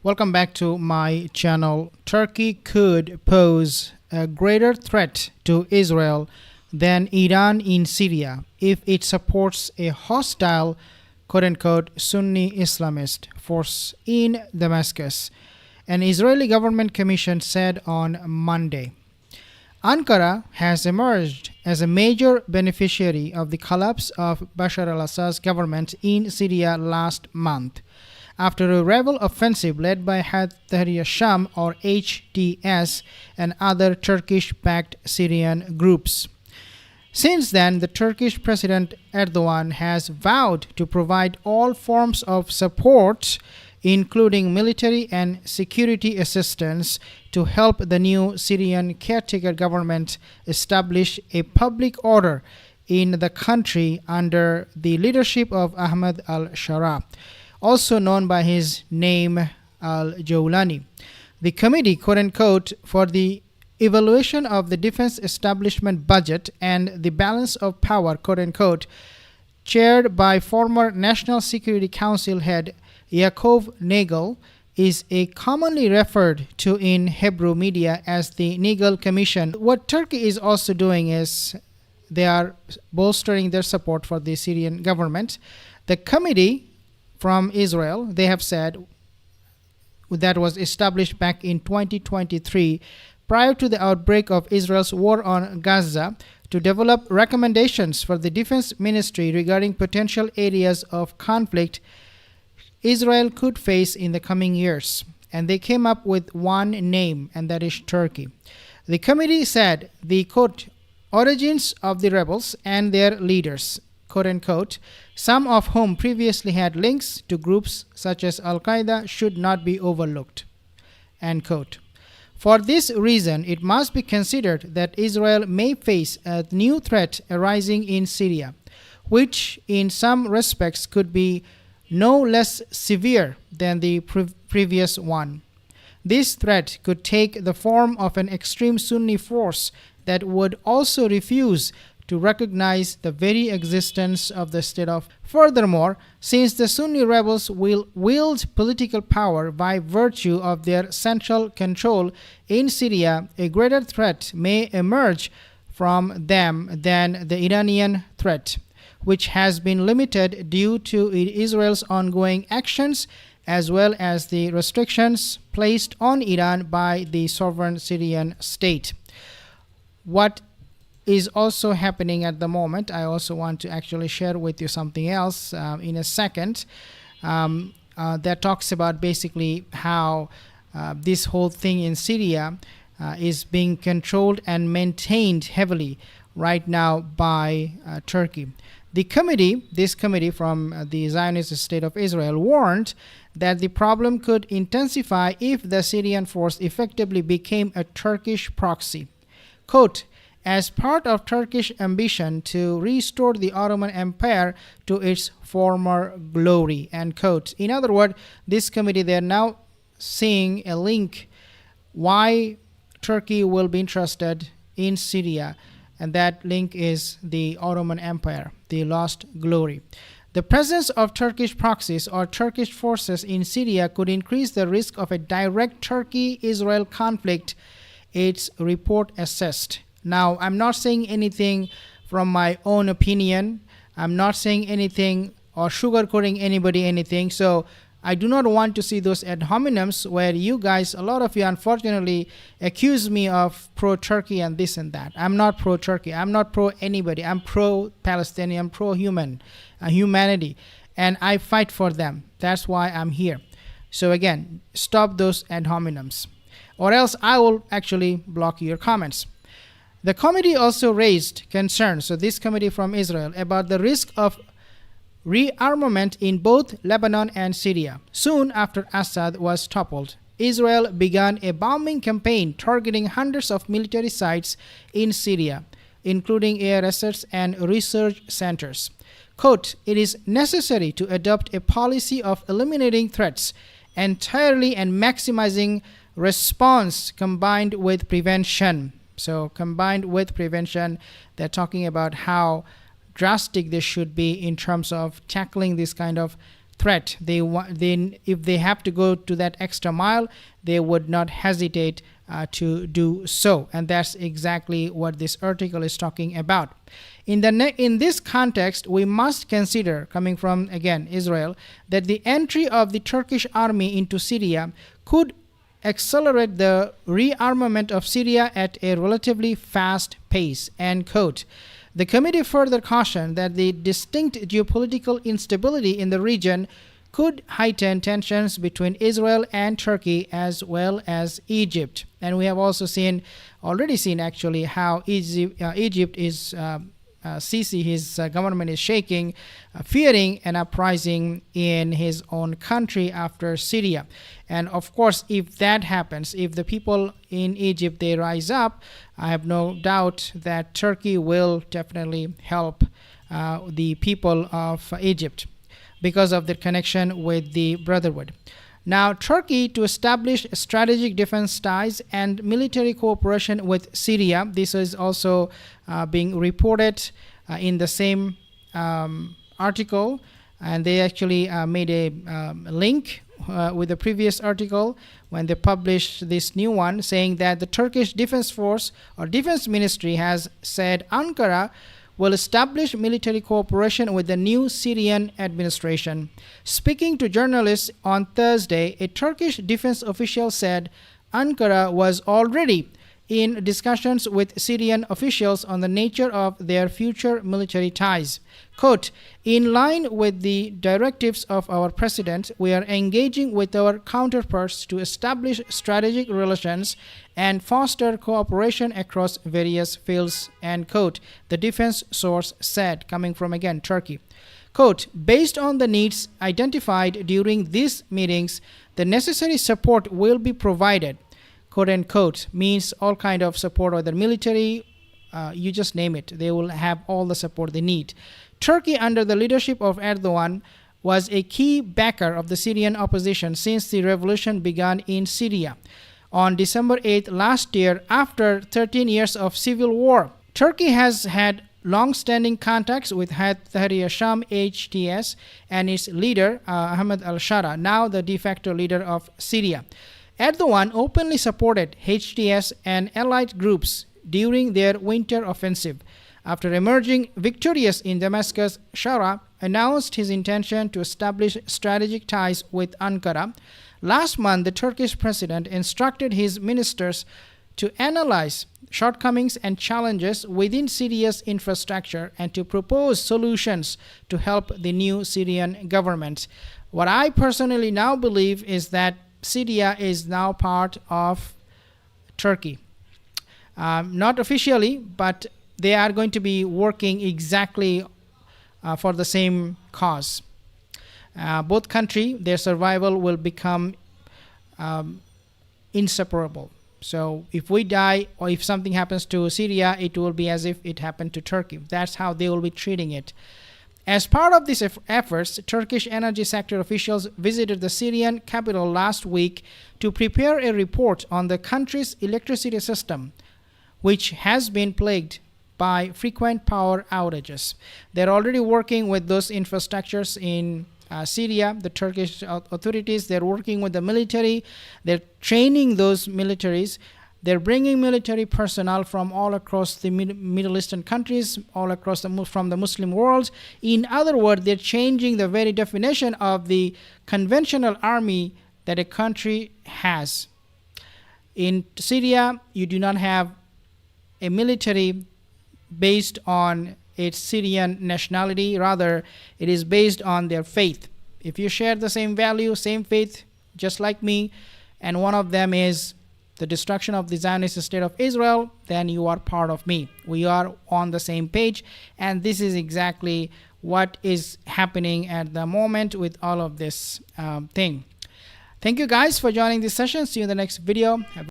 Welcome back to my channel. Turkey could pose a greater threat to Israel than Iran in Syria if it supports a hostile, quote-unquote, Sunni Islamist force in Damascus, an Israeli government commission said on Monday. Ankara has emerged as a major beneficiary of the collapse of Bashar al-Assad's government in Syria last month, after a rebel offensive led by Hayat Tahrir Sham or HTS and other Turkish-backed Syrian groups. Since then, the Turkish President Erdogan has vowed to provide all forms of support, including military and security assistance, to help the new Syrian caretaker government establish a public order in the country under the leadership of Ahmed al-Shara, also known by his name al-Jawlani. The committee, quote-unquote, for the evaluation of the defense establishment budget and the balance of power, quote-unquote, chaired by former National Security Council head Yaakov Nagel, is a commonly referred to in Hebrew media as the Nagel Commission. What Turkey is also doing is they are bolstering their support for the Syrian government. The committee from Israel, they have said, that was established back in 2023 prior to the outbreak of Israel's war on Gaza, to develop recommendations for the defense ministry regarding potential areas of conflict Israel could face in the coming years. And they came up with one name, and that is Turkey. The committee said the, quote, origins of the rebels and their leaders, quote-unquote, some of whom previously had links to groups such as Al-Qaeda, should not be overlooked, end quote. For this reason, it must be considered that Israel may face a new threat arising in Syria, which in some respects could be no less severe than the previous one. This threat could take the form of an extreme Sunni force that would also refuse to recognize the very existence of the state of. Furthermore, since the Sunni rebels will wield political power by virtue of their central control in Syria, a greater threat may emerge from them than the Iranian threat, which has been limited due to Israel's ongoing actions as well as the restrictions placed on Iran by the sovereign Syrian state. What is also happening at the moment, I also want to actually share with you something else in a second that talks about basically how this whole thing in Syria is being controlled and maintained heavily right now by Turkey. This committee from the Zionist State of Israel warned that the problem could intensify if the Syrian force effectively became a Turkish proxy. Quote, as part of Turkish ambition to restore the Ottoman Empire to its former glory, end quote. In other words, this committee, they're now seeing a link why Turkey will be interested in Syria, and that link is the Ottoman Empire, the lost glory. The presence of Turkish proxies or Turkish forces in Syria could increase the risk of a direct Turkey-Israel conflict, its report assessed. Now, I'm not saying anything from my own opinion. I'm not saying anything or sugarcoating anybody anything. So I do not want to see those ad hominems where you guys, a lot of you unfortunately accuse me of pro-Turkey and this and that. I'm not pro-Turkey. I'm not pro-anybody. I'm pro-Palestinian, pro-human, humanity. And I fight for them. That's why I'm here. So again, stop those ad hominems, or else I will actually block your comments. The committee also raised concerns, so this committee from Israel, about the risk of rearmament in both Lebanon and Syria. Soon after Assad was toppled, Israel began a bombing campaign targeting hundreds of military sites in Syria, including air assets and research centers. Quote, it is necessary to adopt a policy of eliminating threats entirely and maximizing response combined with prevention. So combined with prevention, they're talking about how drastic this should be in terms of tackling this kind of threat. Then if they have to go to that extra mile, they would not hesitate to do so, and that's exactly what this article is talking about. In this context, we must consider, coming from again Israel, that the entry of the Turkish army into Syria could accelerate the rearmament of Syria at a relatively fast pace. End quote. The committee further cautioned that the distinct geopolitical instability in the region could heighten tensions between Israel and Turkey as well as Egypt. And we have also already seen actually how Egypt is Sisi, his government is shaking, fearing an uprising in his own country after Syria. And of course, if that happens, if the people in Egypt, they rise up, I have no doubt that Turkey will definitely help the people of Egypt because of their connection with the Brotherhood. Now, Turkey to establish strategic defense ties and military cooperation with Syria. This is also being reported in the same article, and they actually made a link with the previous article when they published this new one, saying that the Turkish Defense Force or Defense Ministry has said Ankara will establish military cooperation with the new Syrian administration. Speaking to journalists on Thursday, a Turkish defense official said Ankara was already in discussions with Syrian officials on the nature of their future military ties. Quote, in line with the directives of our president, we are engaging with our counterparts to establish strategic relations and foster cooperation across various fields, end quote, the defense source said, coming from again Turkey. Quote, based on the needs identified during these meetings, the necessary support will be provided. Quote unquote, means all kind of support, whether military, you just name it, they will have all the support they need. Turkey, under the leadership of Erdogan, was a key backer of the Syrian opposition since the revolution began in Syria on December 8th last year after 13 years of civil war. Turkey has had long-standing contacts with Tahrir Sham HTS and its leader Ahmed al-Shara, now the de facto leader of Syria. Erdogan openly supported HTS and allied groups during their winter offensive. After emerging victorious in Damascus, Shara announced his intention to establish strategic ties with Ankara. Last month, the Turkish president instructed his ministers to analyze shortcomings and challenges within Syria's infrastructure and to propose solutions to help the new Syrian government. What I personally now believe is that Syria is now part of Turkey. Not officially, but they are going to be working exactly for the same cause. Both countries, their survival will become inseparable. So if we die or if something happens to Syria, it will be as if it happened to Turkey. That's how they will be treating it. As part of these efforts, Turkish energy sector officials visited the Syrian capital last week to prepare a report on the country's electricity system, which has been plagued by frequent power outages. They're already working with those infrastructures in Syria, the Turkish authorities. They're working with the military. They're training those militaries. They're bringing military personnel from all across the Middle Eastern countries, all across from the Muslim world. In other words, they're changing the very definition of the conventional army that a country has. In Syria, you do not have a military based on its Syrian nationality. Rather, it is based on their faith. If you share the same value, same faith, just like me, and one of them is the destruction of the Zionist state of Israel, then you are part of me. We are on the same page, and this is exactly what is happening at the moment with all of this thing. Thank you guys for joining this session. See you in the next video.